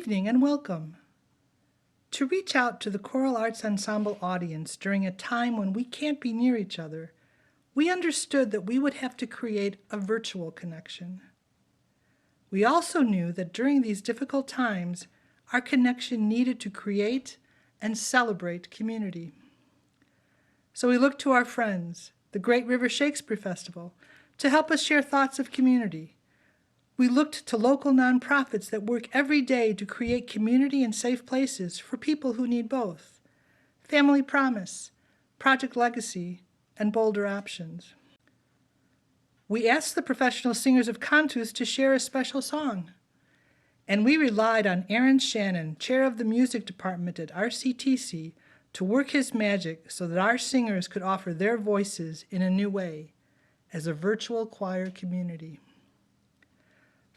evening and welcome. To reach out to the Choral Arts Ensemble audience during a time when we can't be near each other, we understood that we would have to create a virtual connection. We also knew that during these difficult times, our connection needed to create and celebrate community. So we looked to our friends, the Great River Shakespeare Festival, to help us share thoughts of community. We looked to local nonprofits that work every day to create community and safe places for people who need both. Family Promise, Project Legacy, and Bolder Options. We asked the professional singers of Cantus to share a special song. And we relied on Aaron Shannon, chair of the music department at RCTC, to work his magic so that our singers could offer their voices in a new way as a virtual choir community.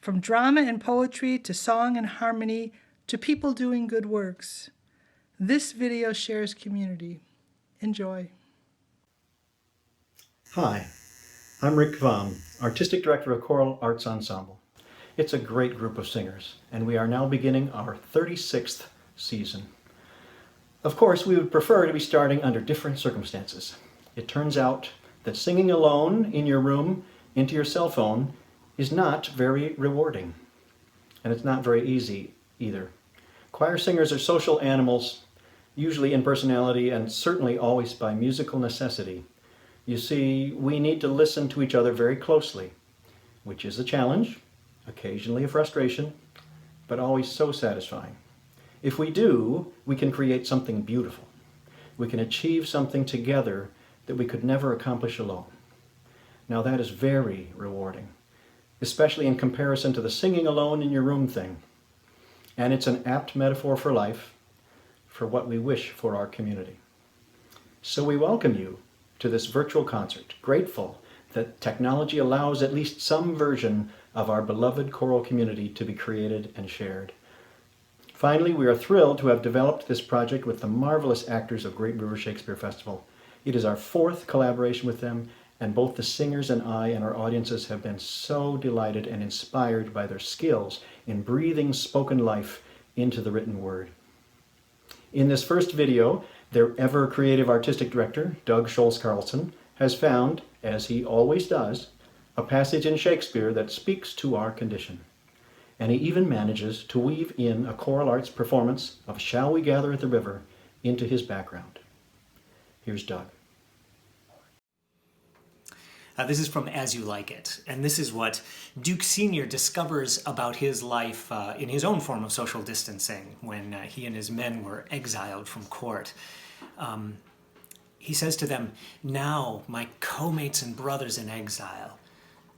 From drama and poetry to song and harmony to people doing good works, this video shares community. Enjoy. Hi, I'm Rick Vam, Artistic Director of Choral Arts Ensemble. It's a great group of singers, and we are now beginning our 36th season. Of course, we would prefer to be starting under different circumstances. It turns out that singing alone in your room into your cell phone is not very rewarding, and it's not very easy either. Choir singers are social animals, usually in personality and certainly always by musical necessity. You see, we need to listen to each other very closely, which is a challenge, occasionally a frustration, but always so satisfying. If we do, we can create something beautiful. We can achieve something together that we could never accomplish alone. Now that is very rewarding, especially in comparison to the singing alone in your room thing. And it's an apt metaphor for life, for what we wish for our community. So we welcome you to this virtual concert, grateful that technology allows at least some version of our beloved choral community to be created and shared. Finally, we are thrilled to have developed this project with the marvelous actors of Great River Shakespeare Festival. It is our 4th collaboration with them, and both the singers and I and our audiences have been so delighted and inspired by their skills in breathing spoken life into the written word. In this first video, their ever creative artistic director, Doug Scholes-Carlson, has found, as he always does, a passage in Shakespeare that speaks to our condition. And he even manages to weave in a choral arts performance of Shall We Gather at the River into his background. Here's Doug. This is from As You Like It, and this is what Duke Sr. discovers about his life in his own form of social distancing when he and his men were exiled from court. He says to them, "Now, my co-mates and brothers in exile,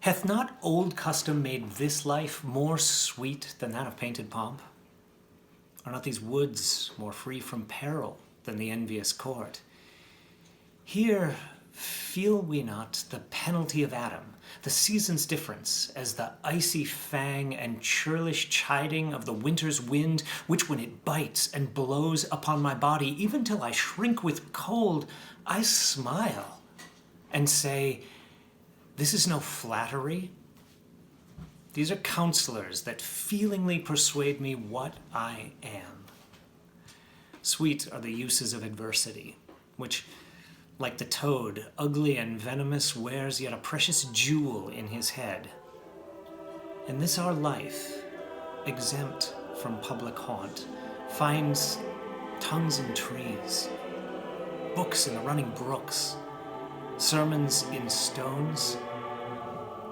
hath not old custom made this life more sweet than that of painted pomp? Are not these woods more free from peril than the envious court? Here feel we not the penalty of Adam, the season's difference, as the icy fang and churlish chiding of the winter's wind, which when it bites and blows upon my body, even till I shrink with cold, I smile and say, this is no flattery. These are counselors that feelingly persuade me what I am. Sweet are the uses of adversity, which, like the toad, ugly and venomous, wears yet a precious jewel in his head. And this our life, exempt from public haunt, finds tongues in trees, books in the running brooks, sermons in stones,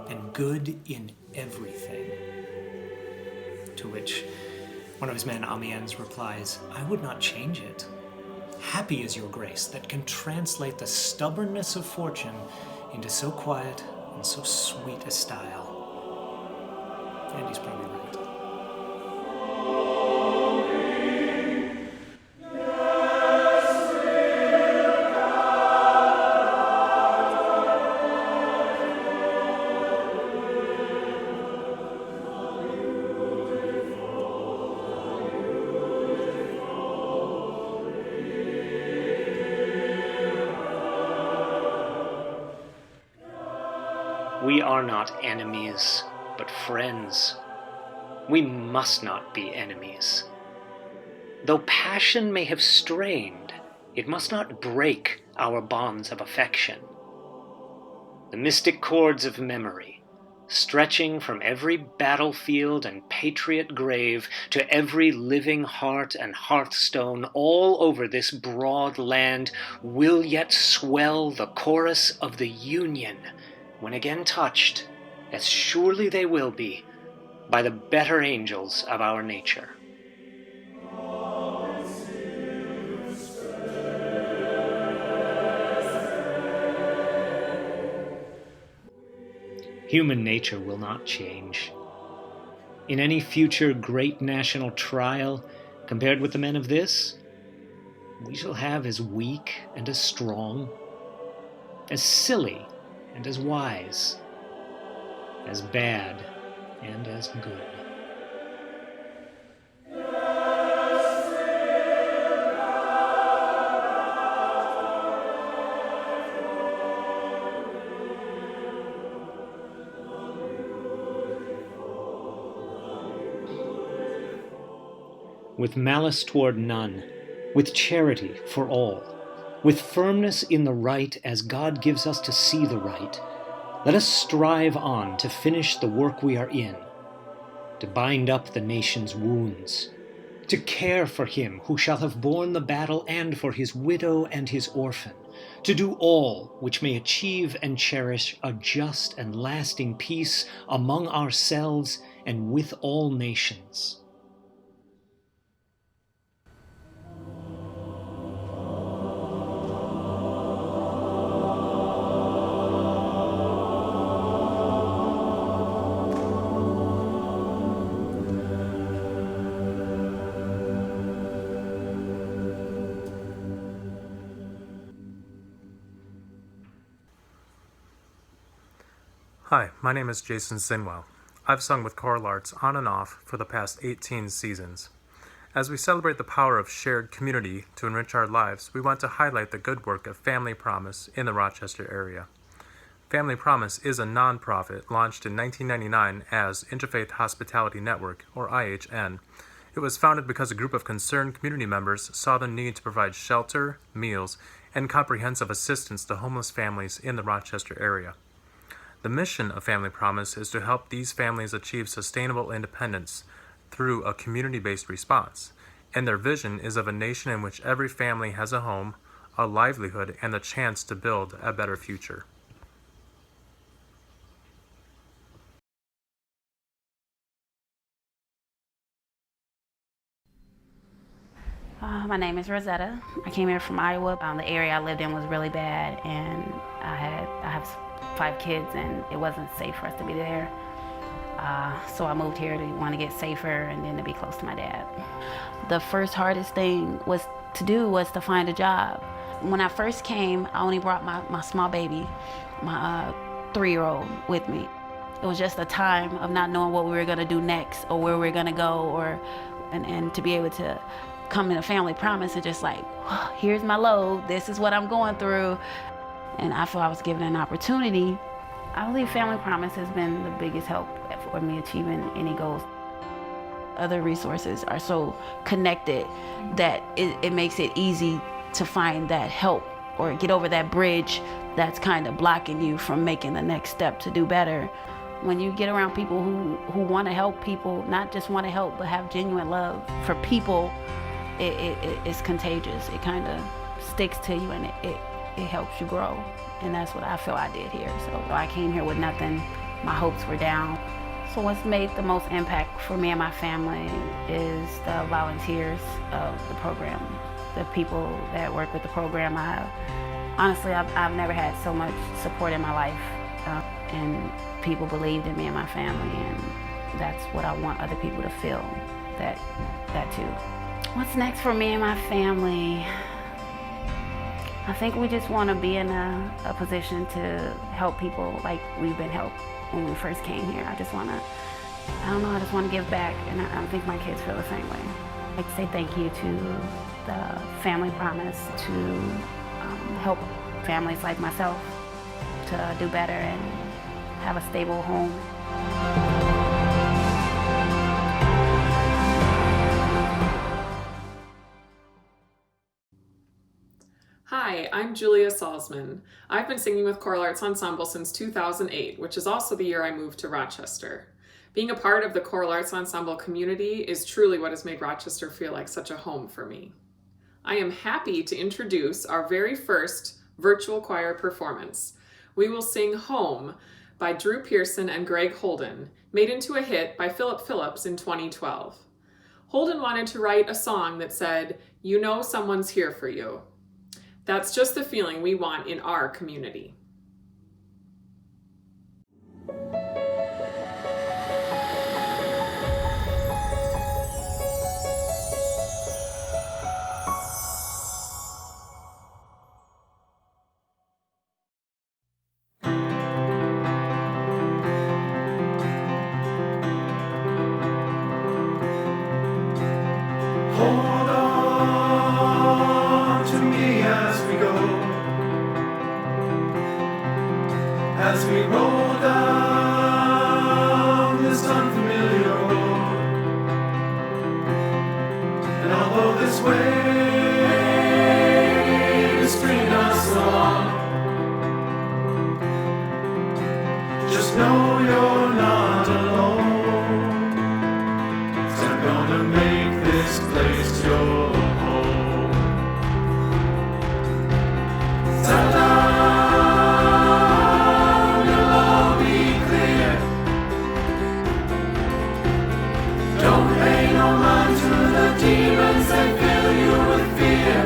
and good in everything." To which one of his men, Amiens, replies, "I would not change it. Happy is your grace that can translate the stubbornness of fortune into so quiet and so sweet a style." And he's probably right. We are not enemies, but friends. We must not be enemies. Though passion may have strained, it must not break our bonds of affection. The mystic cords of memory, stretching from every battlefield and patriot grave to every living heart and hearthstone all over this broad land, will yet swell the chorus of the Union when again touched, as surely they will be, by the better angels of our nature. Human nature will not change. In any future great national trial, compared with the men of this, we shall have as weak and as strong, as silly and as wise, as bad and as good. With malice toward none, with charity for all, with firmness in the right as God gives us to see the right, let us strive on to finish the work we are in, to bind up the nation's wounds, to care for him who shall have borne the battle and for his widow and his orphan, to do all which may achieve and cherish a just and lasting peace among ourselves and with all nations. Hi, my name is Jason Sinwell. I've sung with choral arts on and off for the past 18 seasons. As we celebrate the power of shared community to enrich our lives, we want to highlight the good work of Family Promise in the Rochester area. Family Promise is a non-profit launched in 1999 as Interfaith Hospitality Network, or IHN. It was founded because a group of concerned community members saw the need to provide shelter, meals, and comprehensive assistance to homeless families in the Rochester area. The mission of Family Promise is to help these families achieve sustainable independence through a community-based response, and their vision is of a nation in which every family has a home, a livelihood, and the chance to build a better future. My name is Rosetta. I came here from Iowa. The area I lived in was really bad, and I have 5 kids, and it wasn't safe for us to be there. So I moved here to want to get safer and then to be close to my dad. The first hardest thing was to find a job. When I first came, I only brought my small baby, my 3-year-old, with me. It was just a time of not knowing what we were going to do next or where we were going to go, and to be able to come in a Family Promise and just like, oh, here's my load, this is what I'm going through. And I feel I was given an opportunity. I believe Family Promise has been the biggest help for me achieving any goals. Other resources are so connected that it makes it easy to find that help or get over that bridge that's kind of blocking you from making the next step to do better. When you get around people who want to help people, not just want to help, but have genuine love for people, it's contagious. It kind of sticks to you, and it helps you grow. And that's what I feel I did here. So I came here with nothing. My hopes were down. So what's made the most impact for me and my family is the volunteers of the program, the people that work with the program. I've never had so much support in my life, and people believed in me and my family, and that's what I want other people to feel, that too. What's next for me and my family? I think we just want to be in a position to help people like we've been helped when we first came here. I just want to give back, and I think my kids feel the same way. I'd like to say thank you to the Family Promise to help families like myself to do better and have a stable home. Hi, I'm Julia Salzman. I've been singing with Choral Arts Ensemble since 2008, which is also the year I moved to Rochester. Being a part of the Choral Arts Ensemble community is truly what has made Rochester feel like such a home for me. I am happy to introduce our very first virtual choir performance. We will sing Home by Drew Pearson and Greg Holden, made into a hit by Philip Phillips in 2012. Holden wanted to write a song that said, "You know someone's here for you." That's just the feeling we want in our community. Hold on to me as we go, as we roll down this unfamiliar road. And although this way is bringing us along, just know you're not alone. 'Cause I'm gonna make this place your home. Settle down, you'll all be clear. Don't pay no mind to the demons that fill you with fear.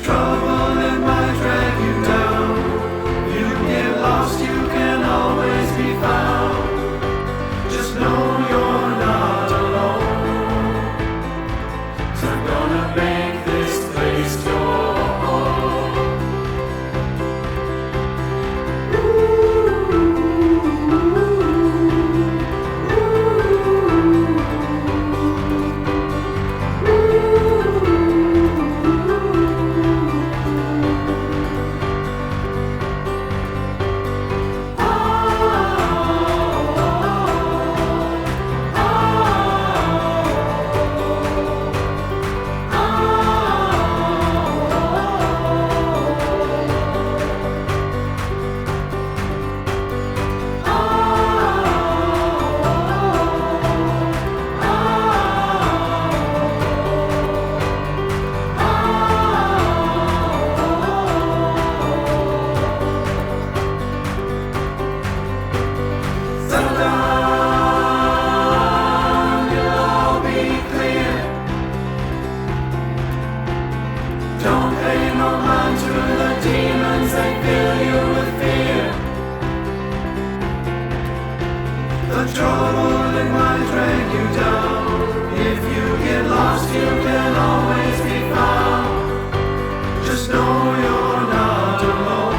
Trouble that might drag you down. You get lost, you can always be found. Just know you're not alone. 'Cause I'm gonna make this place your home. Settle down, you'll all be clear. Don't pay no mind to the demons that fill you with fear. The trouble that might drag you down. If you get lost, you can always be found. Just know you're not alone.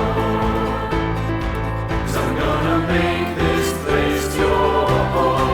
'Cause I'm gonna make this place your home.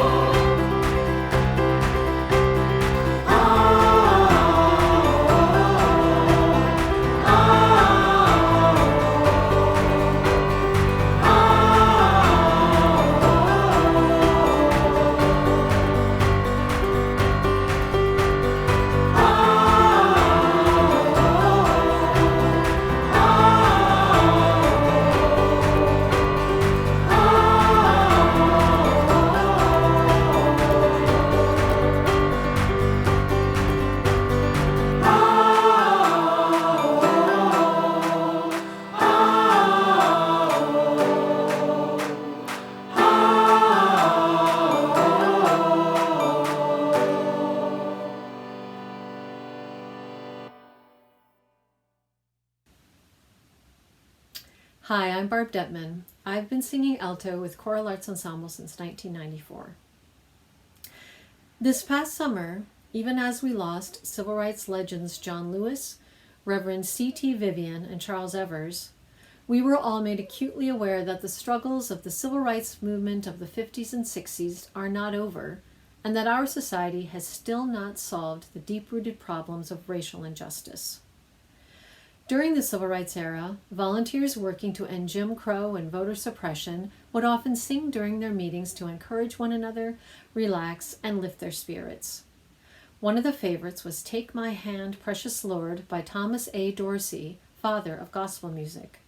Hi, I'm Barb Detman. I've been singing alto with Choral Arts Ensemble since 1994. This past summer, even as we lost civil rights legends John Lewis, Reverend C.T. Vivian, and Charles Evers, we were all made acutely aware that the struggles of the civil rights movement of the 50s and 60s are not over, and that our society has still not solved the deep-rooted problems of racial injustice. During the Civil Rights era, volunteers working to end Jim Crow and voter suppression would often sing during their meetings to encourage one another, relax, and lift their spirits. One of the favorites was Take My Hand, Precious Lord by Thomas A. Dorsey, father of gospel music.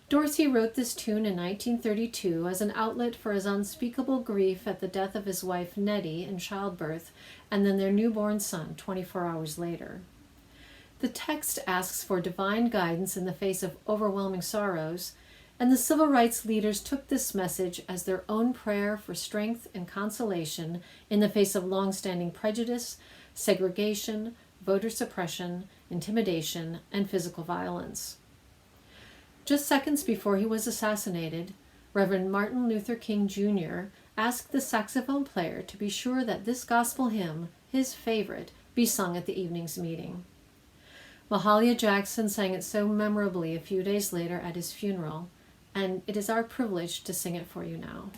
Dorsey wrote this tune in 1932 as an outlet for his unspeakable grief at the death of his wife Nettie in childbirth and then their newborn son 24 hours later. The text asks for divine guidance in the face of overwhelming sorrows, and the civil rights leaders took this message as their own prayer for strength and consolation in the face of long-standing prejudice, segregation, voter suppression, intimidation, and physical violence. Just seconds before he was assassinated, Reverend Martin Luther King Jr. asked the saxophone player to be sure that this gospel hymn, his favorite, be sung at the evening's meeting. Mahalia Jackson sang it so memorably a few days later at his funeral, and it is our privilege to sing it for you now.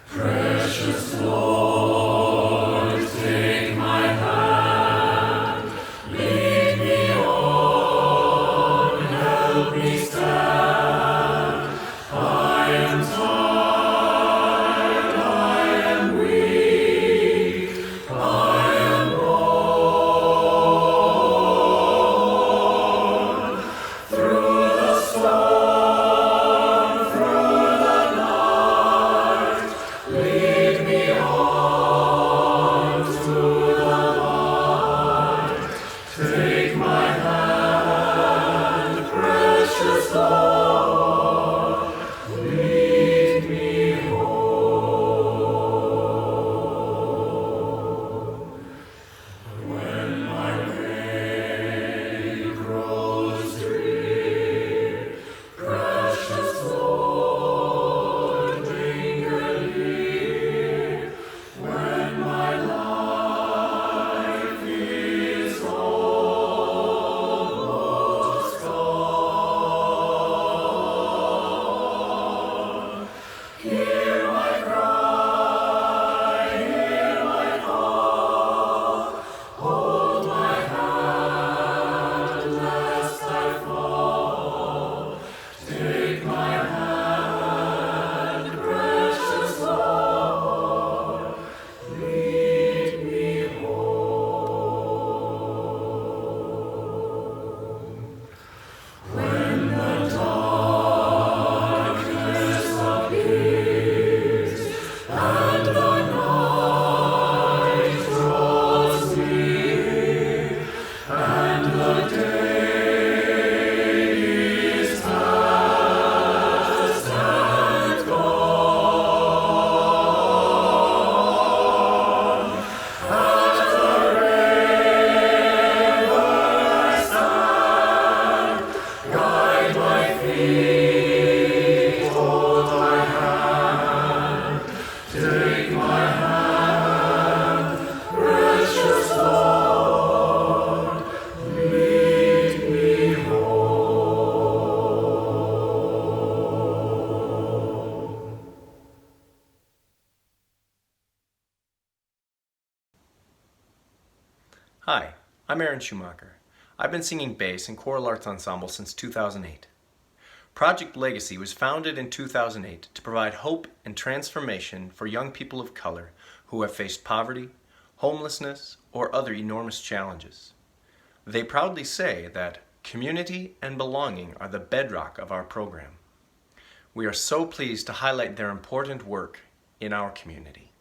Precious Lord, take my hand, lead me on, help me stand. I am tired, I am weak, I am worn. Through the storm, through the night, lead me on to the light. Take my hand, precious Lord, lead me home. When my way grows drear, precious Lord, linger near. When my life is almost gone, hear my cry, hear my call. Hold my hand lest I fall. Take my hand, precious Lord, lead me home. When the darkness appears and the night draws near and the day is past and gone, at the river I stand. Guide my feet, hold my hand. Take my hand, precious Lord, lead me home. Hi, I'm Aaron Schumacher. I've been singing bass in Choral Arts Ensemble since 2008. Project Legacy was founded in 2008 to provide hope and transformation for young people of color who have faced poverty, homelessness, or other enormous challenges. They proudly say that community and belonging are the bedrock of our program. We are so pleased to highlight their important work in our community.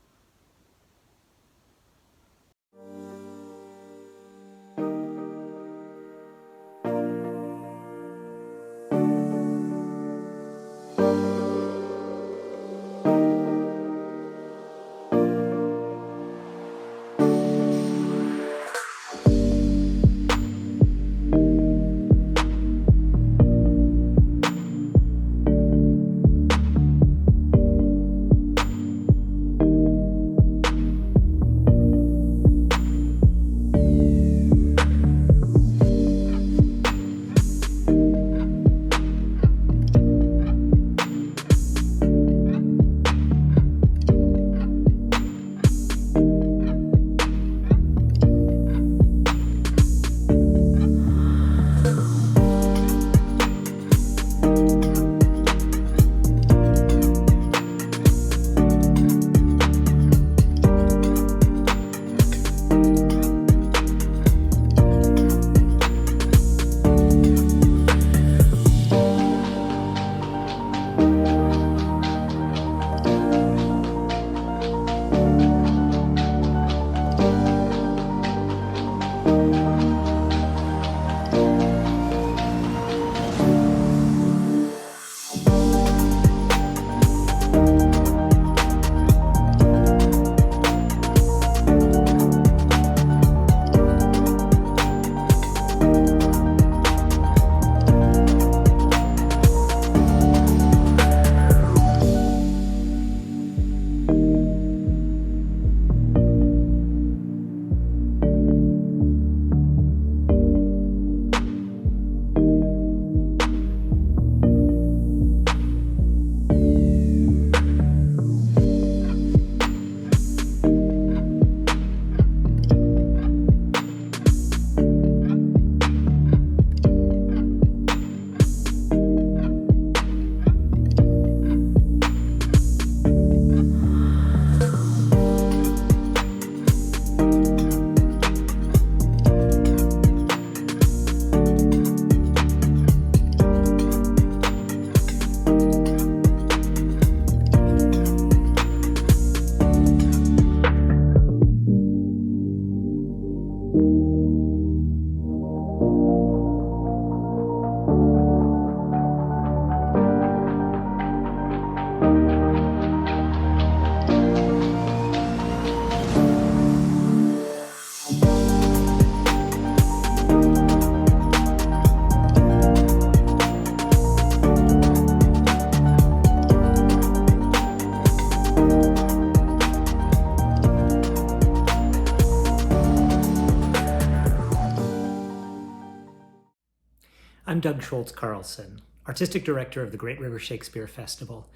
I'm Doug Schultz-Carlson, Artistic Director of the Great River Shakespeare Festival.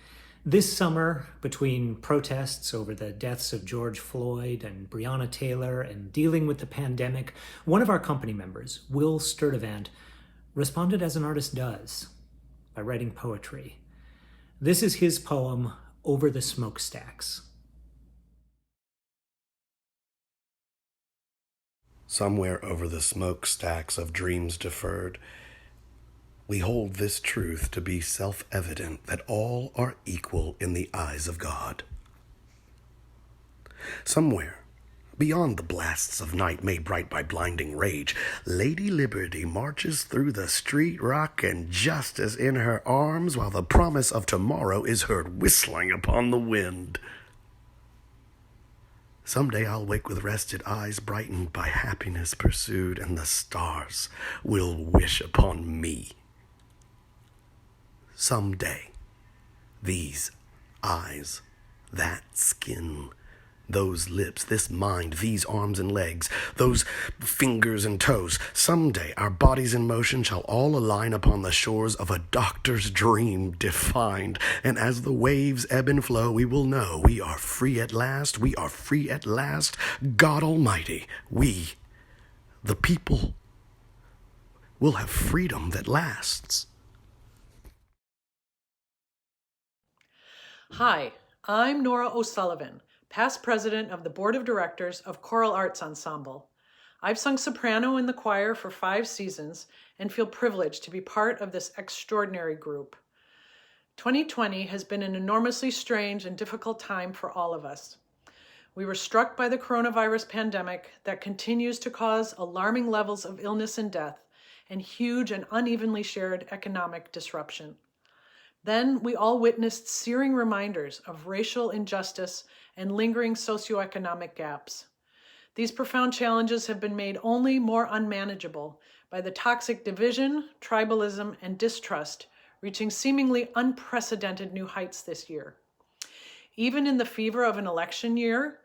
This summer, between protests over the deaths of George Floyd and Breonna Taylor and dealing with the pandemic, one of our company members, Will Sturdivant, responded as an artist does, by writing poetry. This is his poem, Over the Smokestacks. Somewhere over the smokestacks of dreams deferred, we hold this truth to be self-evident that all are equal in the eyes of God. Somewhere, beyond the blasts of night made bright by blinding rage, Lady Liberty marches through the street, rock and justice in her arms, while the promise of tomorrow is heard whistling upon the wind. Someday I'll wake with rested eyes brightened by happiness pursued, and the stars will wish upon me. Someday, these eyes, that skin, those lips, this mind, these arms and legs, those fingers and toes, someday our bodies in motion shall all align upon the shores of a doctor's dream defined, and as the waves ebb and flow, we will know we are free at last, we are free at last. God Almighty, we, the people, will have freedom that lasts. Hi, I'm Nora O'Sullivan, past president of the Board of Directors of Choral Arts Ensemble. I've sung soprano in the choir for 5 seasons and feel privileged to be part of this extraordinary group. 2020 has been an enormously strange and difficult time for all of us. We were struck by the coronavirus pandemic that continues to cause alarming levels of illness and death and huge and unevenly shared economic disruption. Then we all witnessed searing reminders of racial injustice and lingering socioeconomic gaps. These profound challenges have been made only more unmanageable by the toxic division, tribalism, and distrust reaching seemingly unprecedented new heights this year. Even in the fever of an election year,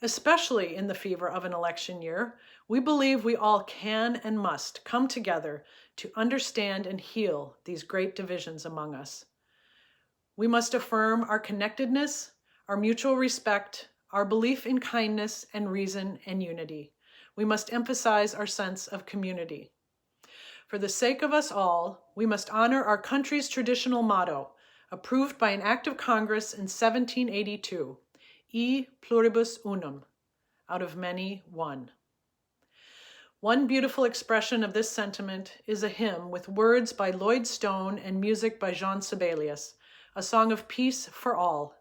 especially in the fever of an election year, we believe we all can and must come together to understand and heal these great divisions among us. We must affirm our connectedness, our mutual respect, our belief in kindness and reason and unity. We must emphasize our sense of community. For the sake of us all, we must honor our country's traditional motto, approved by an act of Congress in 1782, E pluribus unum, out of many, one. One beautiful expression of this sentiment is a hymn with words by Lloyd Stone and music by Jean Sibelius, a song of peace for all.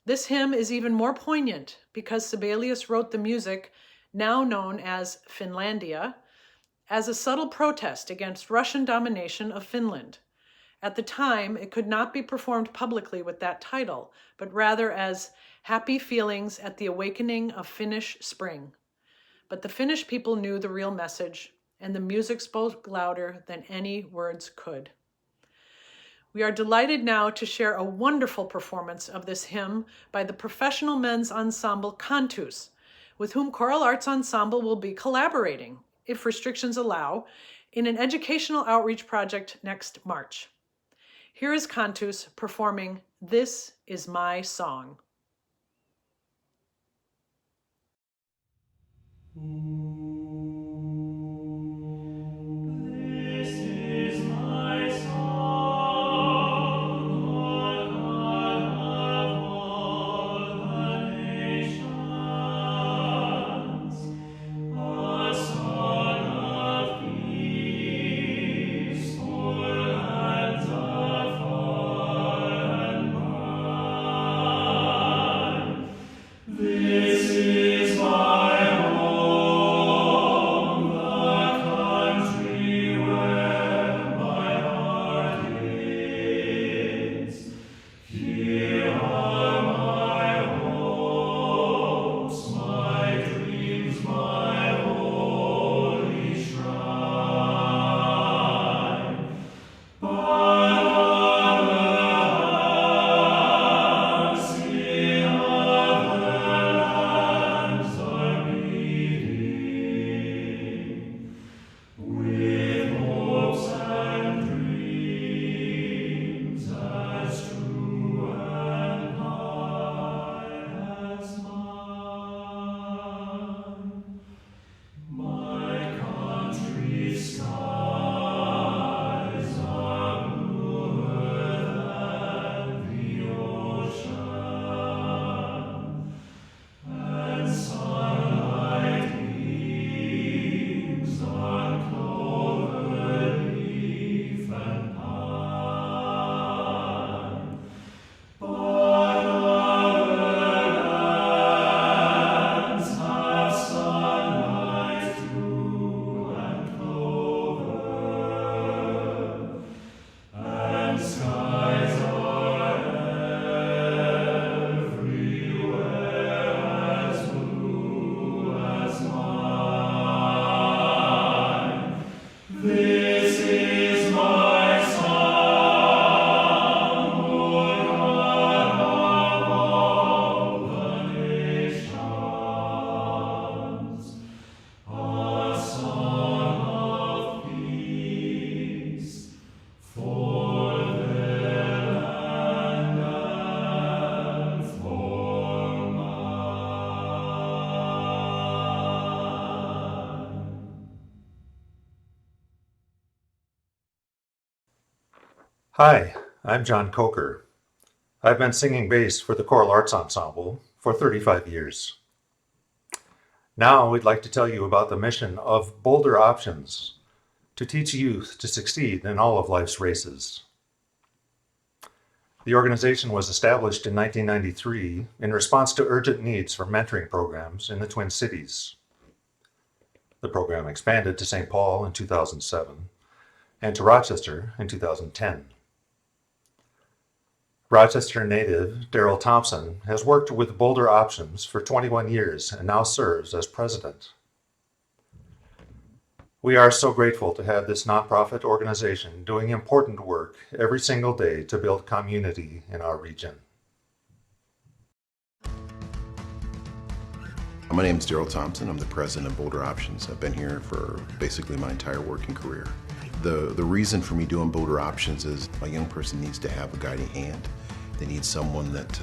This hymn is even more poignant because Sibelius wrote the music, now known as Finlandia, as a subtle protest against Russian domination of Finland. At the time, it could not be performed publicly with that title, but rather as Happy Feelings at the Awakening of Finnish Spring. But the Finnish people knew the real message, and the music spoke louder than any words could. We are delighted now to share a wonderful performance of this hymn by the professional men's ensemble Cantus, with whom Choral Arts Ensemble will be collaborating, if restrictions allow, in an educational outreach project next March. Here is Cantus performing This Is My Song. This is my home. Hi, I'm John Coker. I've been singing bass for the Choral Arts Ensemble for 35 years. Now we'd like to tell you about the mission of Bolder Options to teach youth to succeed in all of life's races. The organization was established in 1993 in response to urgent needs for mentoring programs in the Twin Cities. The program expanded to St. Paul in 2007 and to Rochester in 2010. Rochester native Daryl Thompson has worked with Bolder Options for 21 years and now serves as president. We are so grateful to have this nonprofit organization doing important work every single day to build CommUNITY in our region. My name is Daryl Thompson. I'm the president of Bolder Options. I've been here for basically my entire working career. The reason for me doing Bolder Options is a young person needs to have a guiding hand. They need someone that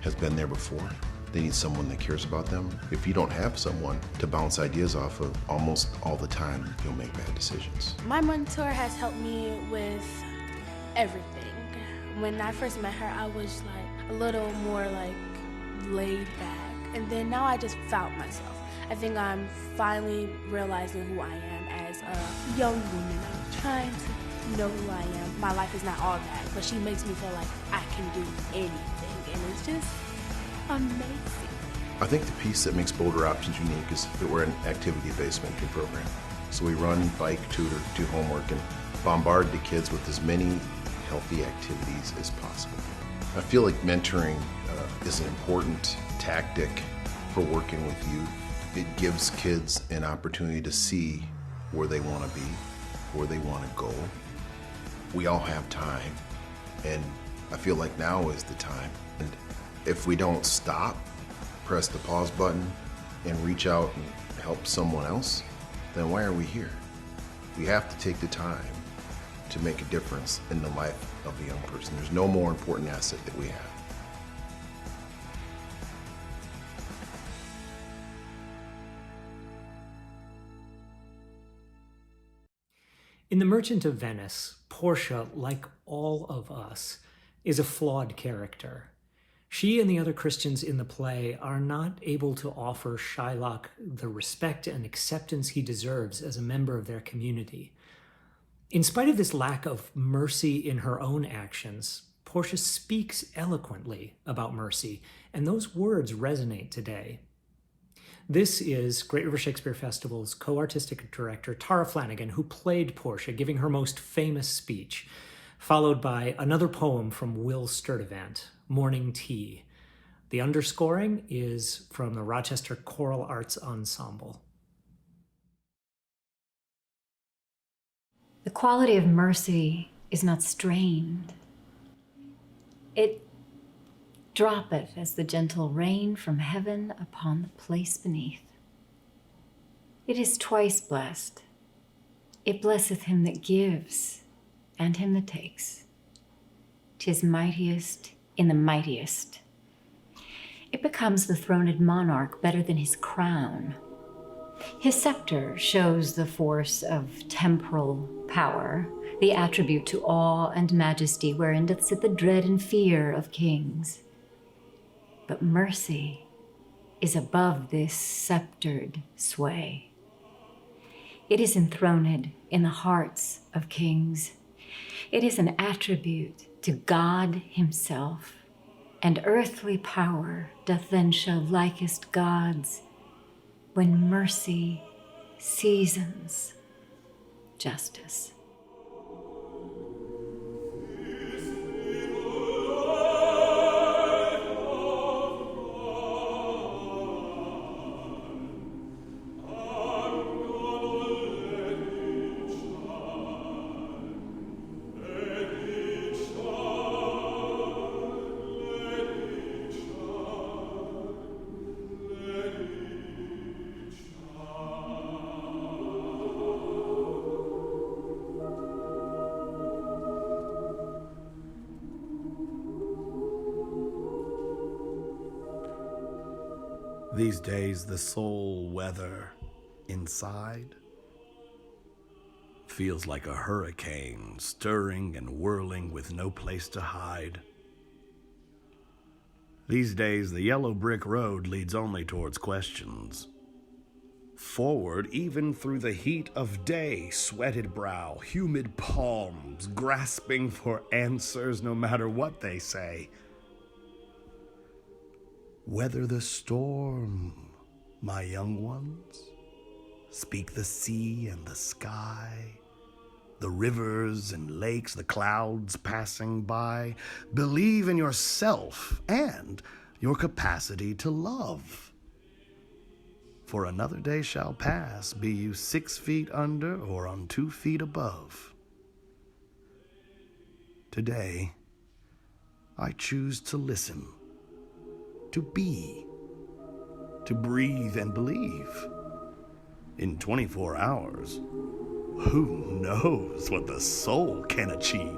has been there before. They need someone that cares about them. If you don't have someone to bounce ideas off of, almost all the time you'll make bad decisions. My mentor has helped me with everything. When I first met her, I was like a little more like laid back. And then now I just found myself. I think I'm finally realizing who I am as a young woman. I'm trying to know who I am. My life is not all that, but she makes me feel like I can do anything, and it's just amazing. I think the piece that makes Bolder Options unique is that we're an activity-based mentoring program. So we run, bike, tutor, do homework, and bombard the kids with as many healthy activities as possible. I feel like mentoring is an important tactic for working with youth. It gives kids an opportunity to see where they want to be, where they want to go. We all have time, and I feel like now is the time. And if we don't stop, press the pause button, and reach out and help someone else, then why are we here? We have to take the time to make a difference in the life of a young person. There's no more important asset that we have. In The Merchant of Venice, Portia, like all of us, is a flawed character. She and the other Christians in the play are not able to offer Shylock the respect and acceptance he deserves as a member of their community. In spite of this lack of mercy in her own actions, Portia speaks eloquently about mercy, and those words resonate today. This is Great River Shakespeare Festival's co-artistic director, Tara Flanagan, who played Portia, giving her most famous speech, followed by another poem from Will Sturdivant, Morning Tea. The underscoring is from the Rochester Choral Arts Ensemble. The quality of mercy is not strained. It droppeth as the gentle rain from heaven upon the place beneath. It is twice blessed. It blesseth him that gives and him that takes. 'Tis mightiest in the mightiest. It becomes the throned monarch better than his crown. His scepter shows the force of temporal power, the attribute to awe and majesty wherein doth sit the dread and fear of kings. But mercy is above this sceptered sway. It is enthroned in the hearts of kings. It is an attribute to God himself, and earthly power doth then show likest gods when mercy seasons justice. These days the soul weather inside feels like a hurricane, stirring and whirling with no place to hide. These days, the yellow brick road leads only towards questions. Forward, even through the heat of day, sweated brow, humid palms, grasping for answers no matter what they say. Weather the storm, my young ones. Speak the sea and the sky, the rivers and lakes, the clouds passing by. Believe in yourself and your capacity to love. For another day shall pass, be you 6 feet under or on 2 feet above. Today, I choose to listen, to be, to breathe and believe. In 24 hours, who knows what the soul can achieve?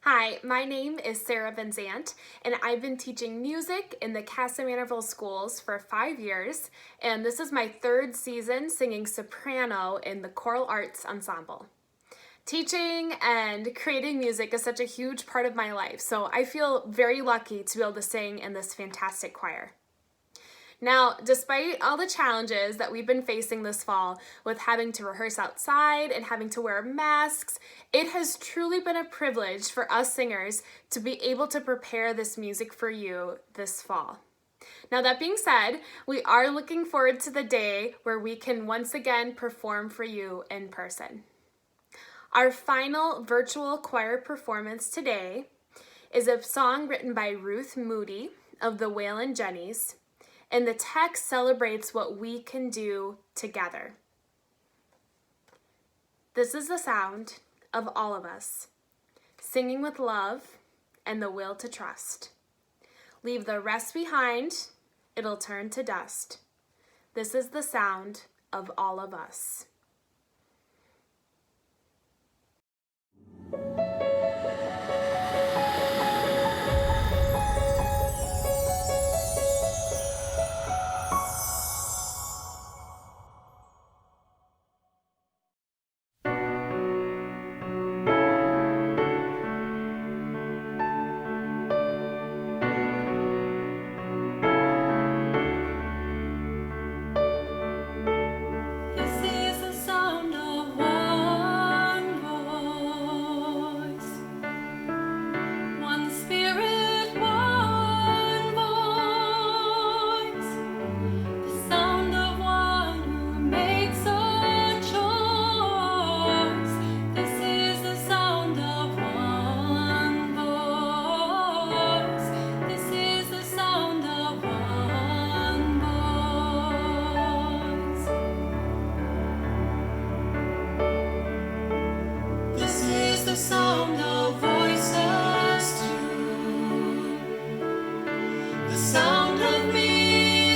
Hi, my name is Sarah Van Zant, and I've been teaching music in the Casamanteville schools for 5 years, and this is my 3rd season singing soprano in the Choral Arts Ensemble. Teaching and creating music is such a huge part of my life, so I feel very lucky to be able to sing in this fantastic choir. Now, despite all the challenges that we've been facing this fall with having to rehearse outside and having to wear masks, it has truly been a privilege for us singers to be able to prepare this music for you this fall. Now, that being said, we are looking forward to the day where we can once again perform for you in person. Our final virtual choir performance today is a song written by Ruth Moody of the Wailin Jennies, and the text celebrates what we can do together. This is the sound of all of us, singing with love and the will to trust. Leave the rest behind, it'll turn to dust. This is the sound of all of us. The sound of me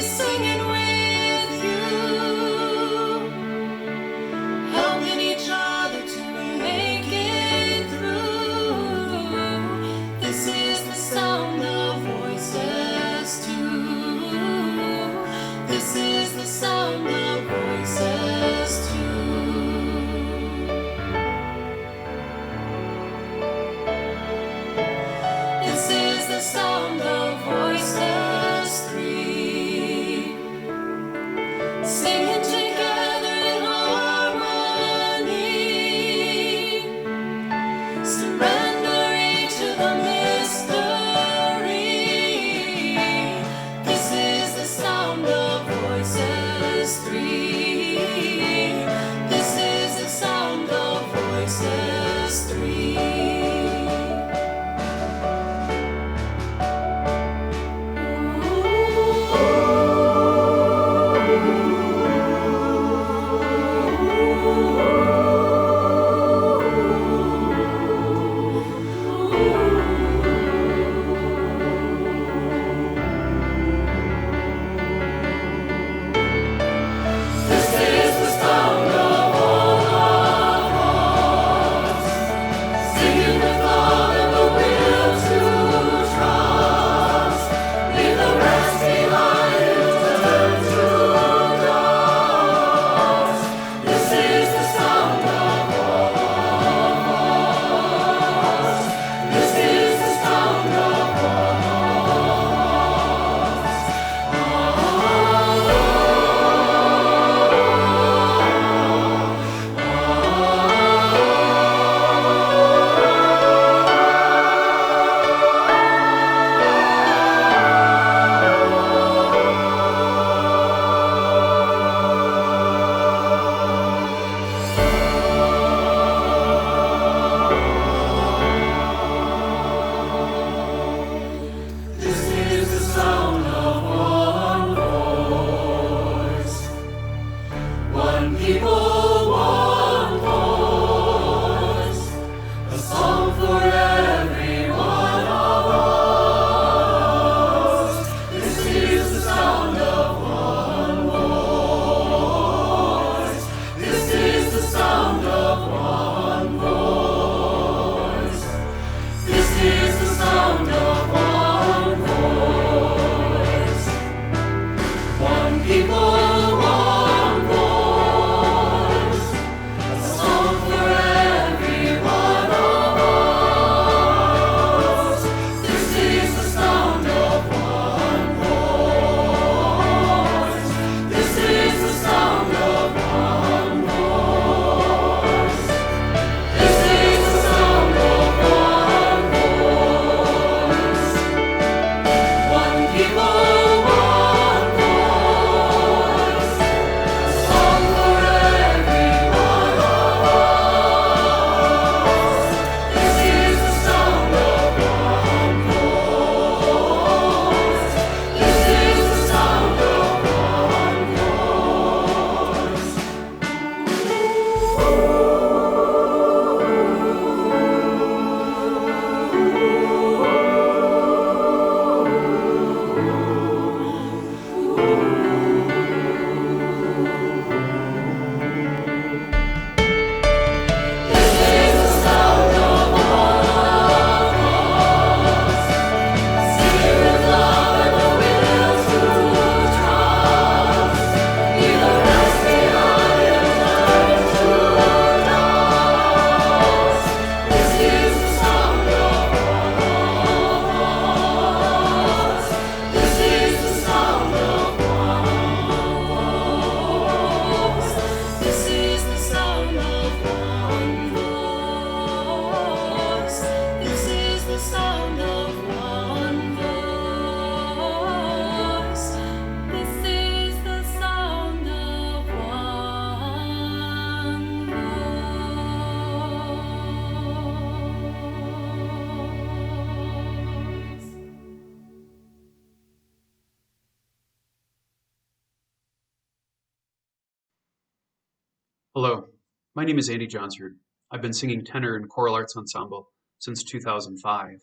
Hello, my name is Andy Johnsford. I've been singing tenor in choral arts ensemble since 2005.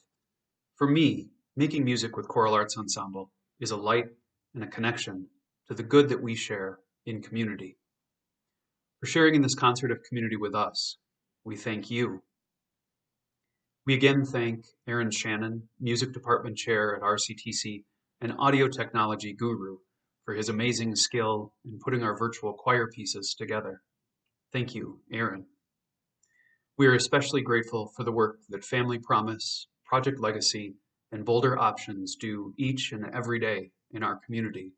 For me, making music with choral arts ensemble is a light and a connection to the good that we share in community. For sharing in this concert of community with us, we thank you. We again thank Aaron Shannon, Music Department Chair at RCTC and Audio Technology Guru, for his amazing skill in putting our virtual choir pieces together. Thank you, Aaron. We are especially grateful for the work that Family Promise, Project Legacy, and Boulder Options do each and every day in our community.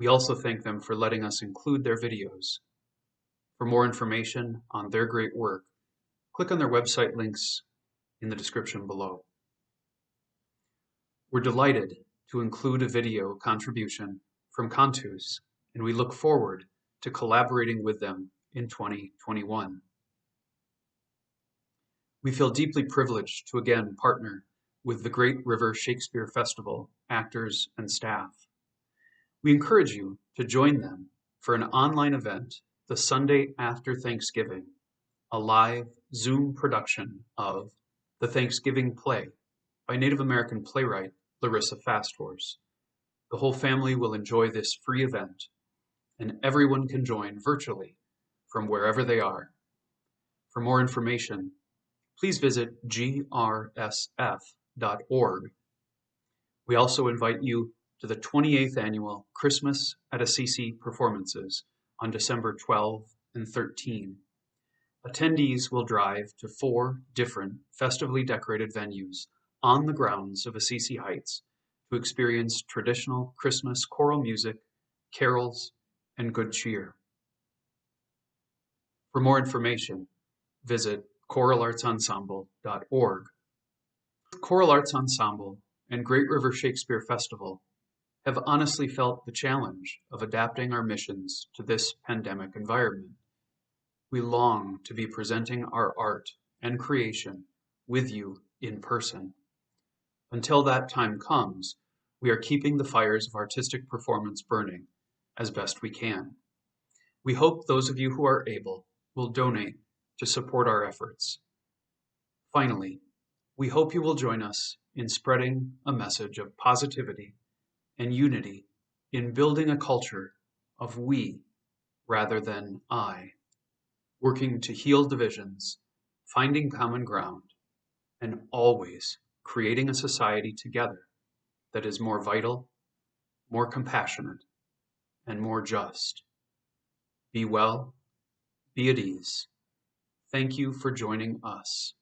We also thank them for letting us include their videos. For more information on their great work, click on their website links in the description below. We're delighted to include a video contribution from Cantus, and we look forward to collaborating with them in 2021. We feel deeply privileged to again partner with the Great River Shakespeare Festival actors and staff. We encourage you to join them for an online event the Sunday after Thanksgiving, a live Zoom production of The Thanksgiving Play by Native American playwright Larissa Fasthorse. The whole family will enjoy this free event, and everyone can join virtually from wherever they are. For more information, please visit grsf.org. We also invite you to the 28th Annual Christmas at Assisi performances on December 12 and 13. Attendees will drive to 4 different festively decorated venues on the grounds of Assisi Heights to experience traditional Christmas choral music, carols, and good cheer. For more information, visit choralartsensemble.org. Choral Arts Ensemble and Great River Shakespeare Festival have honestly felt the challenge of adapting our missions to this pandemic environment. We long to be presenting our art and creation with you in person. Until that time comes, we are keeping the fires of artistic performance burning as best we can. We hope those of you who are able will donate to support our efforts. Finally, we hope you will join us in spreading a message of positivity and unity in building a culture of we rather than I, working to heal divisions, finding common ground, and always creating a society together that is more vital, more compassionate, and more just. Be well, be at ease. Thank you for joining us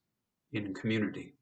in community.